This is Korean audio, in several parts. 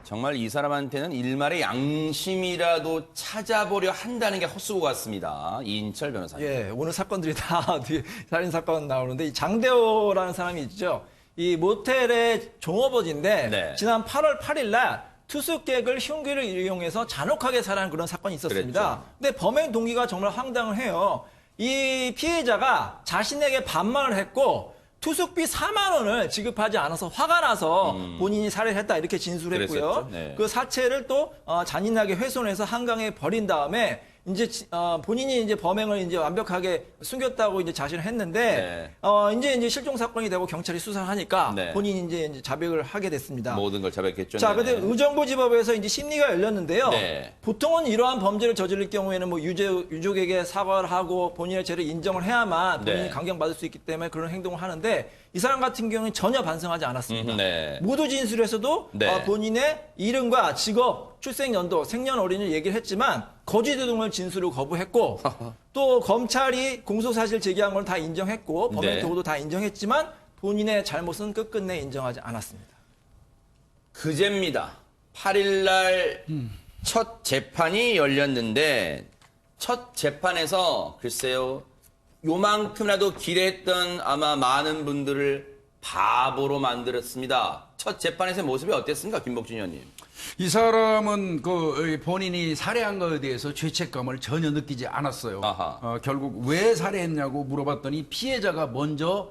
정말 이 사람한테는 일말의 양심이라도 찾아보려 한다는 게 헛수고 같습니다. 이인철 변호사님. 예, 오늘 사건들이 다 뒤에 살인 사건 나오는데 이 장대호라는 사람이 있죠. 이 모텔의 종업원인데 네. 지난 8월 8일 날 투숙객을 흉기를 이용해서 잔혹하게 살해한 그런 사건이 있었습니다. 그랬죠. 근데 범행 동기가 정말 황당을 해요. 이 피해자가 자신에게 반말을 했고 투숙비 4만 원을 지급하지 않아서 화가 나서 본인이 살해를 했다 이렇게 진술했고요. 그랬었죠. 네. 그 사체를 또 잔인하게 훼손해서 한강에 버린 다음에 이제 본인이 이제 범행을 이제 완벽하게 숨겼다고 이제 자신을 했는데 이제 실종 사건이 되고 경찰이 수사를 하니까 네. 본인이 이제 자백을 하게 됐습니다. 모든 걸 자백했죠. 자, 근데 의정부지법에서 이제 심리가 열렸는데요. 네. 보통은 이러한 범죄를 저지를 경우에는 뭐 유족에게 사과를 하고 본인의 죄를 인정을 해야만 본인이 네. 강경받을 수 있기 때문에 그런 행동을 하는데 이 사람 같은 경우는 전혀 반성하지 않았습니다. 네. 모두 진술에서도 네. 본인의 이름과 직업, 출생연도, 생년월일을 얘기를 했지만 거짓 등을 진술을 거부했고 또 검찰이 공소사실 제기한 걸 다 인정했고 범행 네. 도구도 다 인정했지만 본인의 잘못은 끝끝내 인정하지 않았습니다. 그제입니다. 8일 날 첫 재판이 열렸는데 첫 재판에서 글쎄요. 요만큼이라도 기대했던 아마 많은 분들을 바보로 만들었습니다. 첫 재판에서의 모습이 어땠습니까? 김복준 의원님. 이 사람은 그 본인이 살해한 것에 대해서 죄책감을 전혀 느끼지 않았어요. 결국 왜 살해했냐고 물어봤더니 피해자가 먼저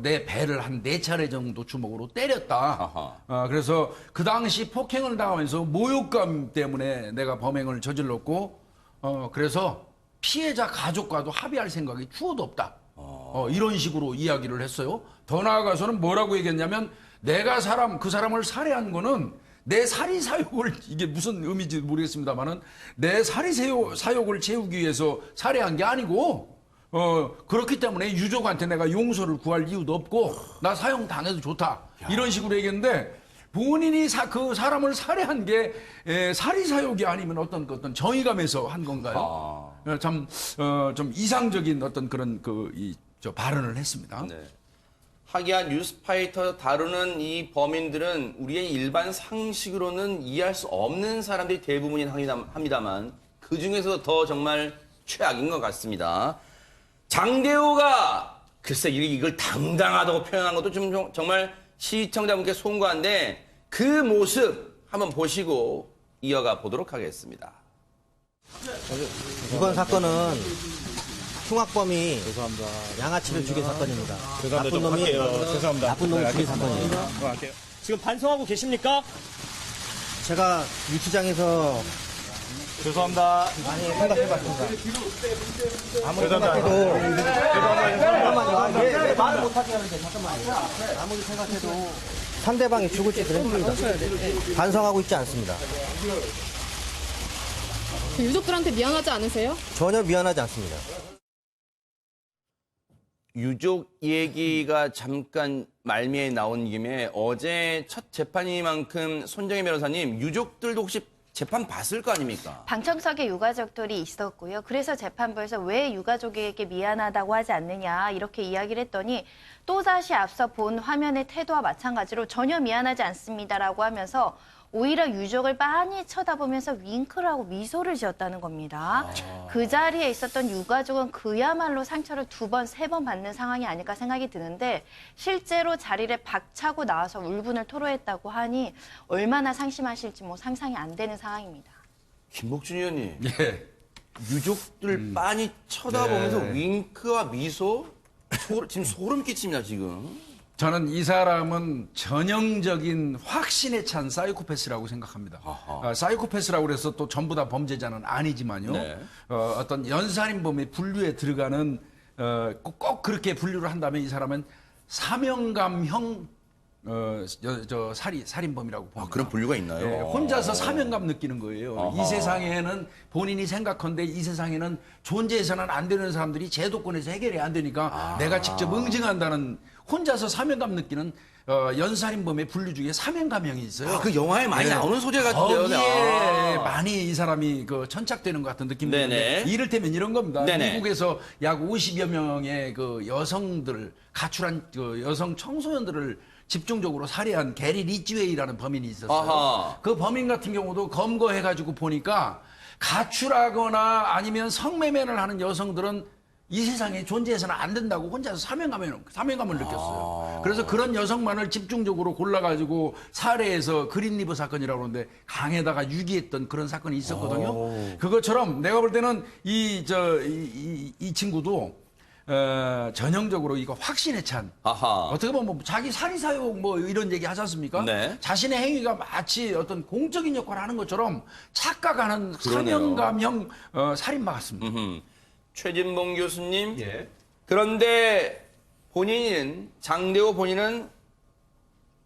내 배를 한 4차례 정도 주먹으로 때렸다. 그래서 그 당시 폭행을 당하면서 모욕감 때문에 내가 범행을 저질렀고 그래서 피해자 가족과도 합의할 생각이 추호도 없다. 이런 식으로 이야기를 했어요. 더 나아가서는 뭐라고 얘기했냐면 내가 그 사람을 살해한 거는 내 사리사욕을 이게 무슨 의미인지 모르겠습니다만은 내 사리사욕을 채우기 위해서 살해한 게 아니고 그렇기 때문에 유족한테 내가 용서를 구할 이유도 없고 나 사형 당해도 좋다 이런 식으로 얘기했는데 본인이 그 사람을 살해한 게 사리사욕이 아니면 어떤 정의감에서 한 건가요? 좀 이상적인 어떤 그런 발언을 했습니다. 네. 하기야 뉴스파이터 다루는 이 범인들은 우리의 일반 상식으로는 이해할 수 없는 사람들이 대부분이긴 합니다만 그 중에서 더 정말 최악인 것 같습니다. 장대호가 글쎄 이걸 당당하다고 표현한 것도 좀 정말 시청자분께 송구한데 그 모습 한번 보시고 이어가 보도록 하겠습니다. 이번 사건은 흉악범이 양아치를 죽인 사건입니다. 나쁜 놈이 나쁜 놈을 죽인 사건이에요. 지금 반성하고 계십니까? 제가 유치장에서 죄송합니다. 많이 생각해봤습니다. 아무리 생각해도 잠깐만요. 왜 말을 못하게 하는데 잠깐만요. 아무리 생각해도 상대방이 죽을 짓을 했습니다. 반성하고 있지 않습니다. 유족들한테 미안하지 않으세요? 전혀 미안하지 않습니다. 유족 얘기가 잠깐 말미에 나온 김에 어제 첫 재판이만큼 손정혜 변호사님 유족들도 혹시 재판 봤을 거 아닙니까? 방청석에 유가족들이 있었고요. 그래서 재판부에서 왜 유가족에게 미안하다고 하지 않느냐 이렇게 이야기를 했더니 또다시 앞서 본 화면의 태도와 마찬가지로 전혀 미안하지 않습니다라고 하면서 오히려 유족을 빤히 쳐다보면서 윙크를 하고 미소를 지었다는 겁니다. 그 자리에 있었던 유가족은 그야말로 상처를 2번, 3번 받는 상황이 아닐까 생각이 드는데 실제로 자리를 박차고 나와서 울분을 토로했다고 하니 얼마나 상심하실지 뭐 상상이 안 되는 상황입니다. 김복준 의원님. 예. 유족들 빤히 쳐다보면서 네. 윙크와 미소? 지금 소름 끼칩니다, 지금. 저는 이 사람은 전형적인 확신에 찬 사이코패스라고 생각합니다. 사이코패스라고 해서 또 전부 다 범죄자는 아니지만요. 네. 어떤 연살인범의 분류에 들어가는 꼭 그렇게 분류를 한다면 이 사람은 사명감형 살인범이라고 봅니다. 그런 분류가 있나요? 예, 혼자서 사명감 느끼는 거예요. 이 세상에는 본인이 생각한데 이 세상에는 존재해서는 안 되는 사람들이 제도권에서 해결이 안 되니까 내가 직접 응징한다는 혼자서 사명감 느끼는 연살인범의 분류 중에 사명감형이 있어요. 그 영화에 많이 나오는 소재 같은데요. 거기에 많이 이 사람이 천착되는 것 같은 느낌이 드는데 이를테면 이런 겁니다. 네네. 미국에서 약 50여 명의 그 여성들 가출한 여성 청소년들을 집중적으로 살해한 게리 리치웨이라는 범인이 있었어요. 아하. 그 범인 같은 경우도 검거해가지고 보니까 가출하거나 아니면 성매매를 하는 여성들은 이 세상에 존재해서는 안 된다고 혼자서 사명감을 느꼈어요. 그래서 그런 여성만을 집중적으로 골라가지고 살해해서 그린리버 사건이라고 그러는데 강에다가 유기했던 그런 사건이 있었거든요. 그것처럼 내가 볼 때는 이 친구도 전형적으로 이거 확신에 찬 아하. 어떻게 보면 뭐 자기 사리사욕 뭐 이런 얘기 하지 않습니까? 네. 자신의 행위가 마치 어떤 공적인 역할을 하는 것처럼 착각하는 그러네요. 사명감형 살인마 같습니다. 최진봉 교수님. 예. 그런데 장대호 본인은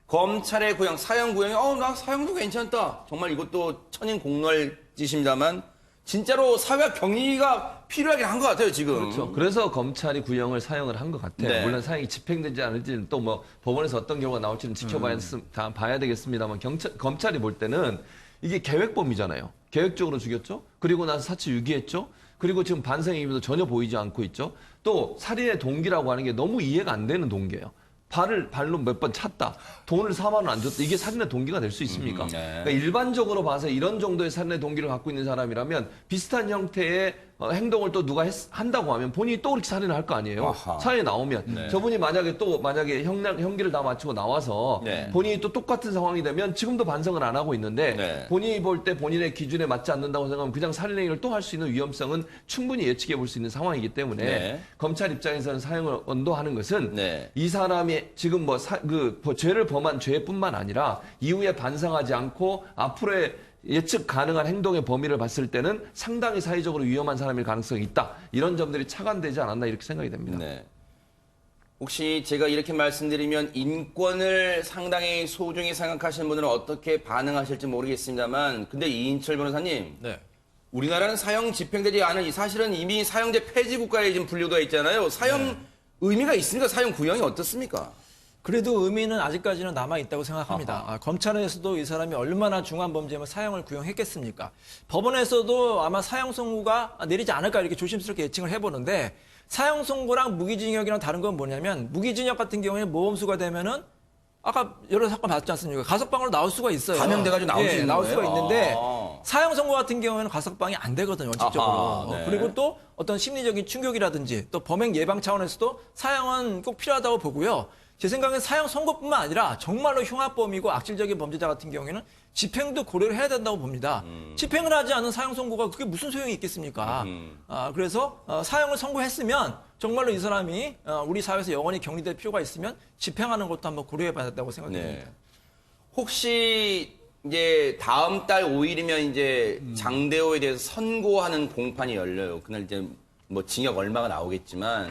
검찰의 구형, 사형 구형이 나 사형도 괜찮다. 정말 이것도 천인 공로짓입니다만 진짜로 사회와 경위가 필요하긴 한 것 같아요, 지금. 그렇죠. 그래서 검찰이 구형을 사형을 한 것 같아요. 네. 물론 사형이 집행되지 않을지는 또 뭐 법원에서 어떤 경우가 나올지는 봐야 되겠습니다만 검찰이 볼 때는 이게 계획범이잖아요. 계획적으로 죽였죠. 그리고 나서 사체 유기했죠. 그리고 지금 반성행위도 전혀 보이지 않고 있죠. 또 살인의 동기라고 하는 게 너무 이해가 안 되는 동기예요. 발로 몇 번 찼다. 돈을 4만 원 안 줬다. 이게 살인의 동기가 될 수 있습니까? 네. 그러니까 일반적으로 봐서 이런 정도의 살인의 동기를 갖고 있는 사람이라면 비슷한 형태의 행동을 또 누가 한다고 하면 본인이 또 그렇게 살인을 할 거 아니에요. 아하. 사회에 나오면. 네. 저분이 만약에 형기를 다 마치고 나와서 네. 본인이 또 똑같은 상황이 되면 지금도 반성을 안 하고 있는데 네. 본인이 볼 때 본인의 기준에 맞지 않는다고 생각하면 그냥 살인행위를 또 할 수 있는 위험성은 충분히 예측해 볼 수 있는 상황이기 때문에 네. 검찰 입장에서는 사형을 언도하는 것은 네. 이 사람이 지금 죄를 범한 죄뿐만 아니라 이후에 반성하지 않고 앞으로의 예측 가능한 행동의 범위를 봤을 때는 상당히 사회적으로 위험한 사람일 가능성이 있다. 이런 점들이 차관되지 않았나 이렇게 생각이 됩니다. 네. 혹시 제가 이렇게 말씀드리면 인권을 상당히 소중히 생각하시는 분들은 어떻게 반응하실지 모르겠습니다만 근데 이인철 변호사님 네. 우리나라는 사형 집행되지 않은 사실은 이미 사형제 폐지 국가에 지금 분류되어 있잖아요. 사형 의미가 있습니까? 사형 구형이 어떻습니까? 그래도 의미는 아직까지는 남아 있다고 생각합니다. 검찰에서도 이 사람이 얼마나 중한 범죄면 사형을 구형했겠습니까? 법원에서도 아마 사형 선고가 내리지 않을까 이렇게 조심스럽게 예측을 해보는데 사형 선고랑 무기징역이랑 다른 건 뭐냐면 무기징역 같은 경우에는 모범수가 되면은 아까 여러 사건 봤지 않습니까? 가석방으로 나올 수가 있어요. 감형돼가지고 나올 수 있는 나올 수가 거예요? 있는데 아. 사형 선고 같은 경우에는 가석방이 안 되거든요, 원칙적으로. 아하, 네. 그리고 또 어떤 심리적인 충격이라든지 또 범행 예방 차원에서도 사형은 꼭 필요하다고 보고요. 제 생각엔 사형 선고뿐만 아니라 정말로 흉악범이고 악질적인 범죄자 같은 경우에는 집행도 고려를 해야 된다고 봅니다. 집행을 하지 않은 사형 선고가 그게 무슨 소용이 있겠습니까? 그래서 사형을 선고했으면 정말로 이 사람이 우리 사회에서 영원히 격리될 필요가 있으면 집행하는 것도 한번 고려해봐야 된다고 생각됩니다. 네. 혹시 이제 다음 달 5일이면 이제 장대호에 대해서 선고하는 공판이 열려요. 그날 이제 뭐 징역 얼마가 나오겠지만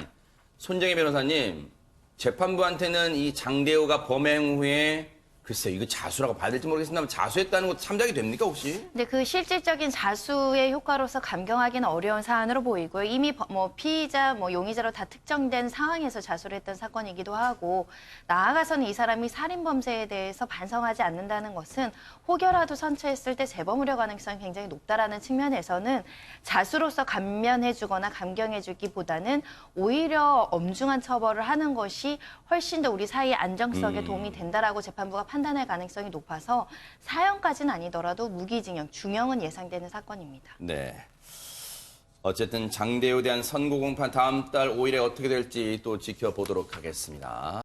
손정혜 변호사님 재판부한테는 이 장대호가 범행 후에 글쎄 이거 자수라고 봐야 될지 모르겠습니다만 자수했다는 것도 참작이 됩니까 혹시? 근데 그 실질적인 자수의 효과로서 감경하기는 어려운 사안으로 보이고요. 이미 피의자, 용의자로 다 특정된 상황에서 자수를 했던 사건이기도 하고 나아가서는 이 사람이 살인범죄에 대해서 반성하지 않는다는 것은 혹여라도 선처했을 때 재범 우려 가능성이 굉장히 높다라는 측면에서는 자수로서 감면해주거나 감경해주기보다는 오히려 엄중한 처벌을 하는 것이 훨씬 더 우리 사회의 안정성에 도움이 된다라고 재판부가 판단할 가능성이 높아서 사형까지는 아니더라도 무기징역, 중형은 예상되는 사건입니다. 네. 어쨌든 장대호에 대한 선고 공판 다음 달 5일에 어떻게 될지 또 지켜보도록 하겠습니다.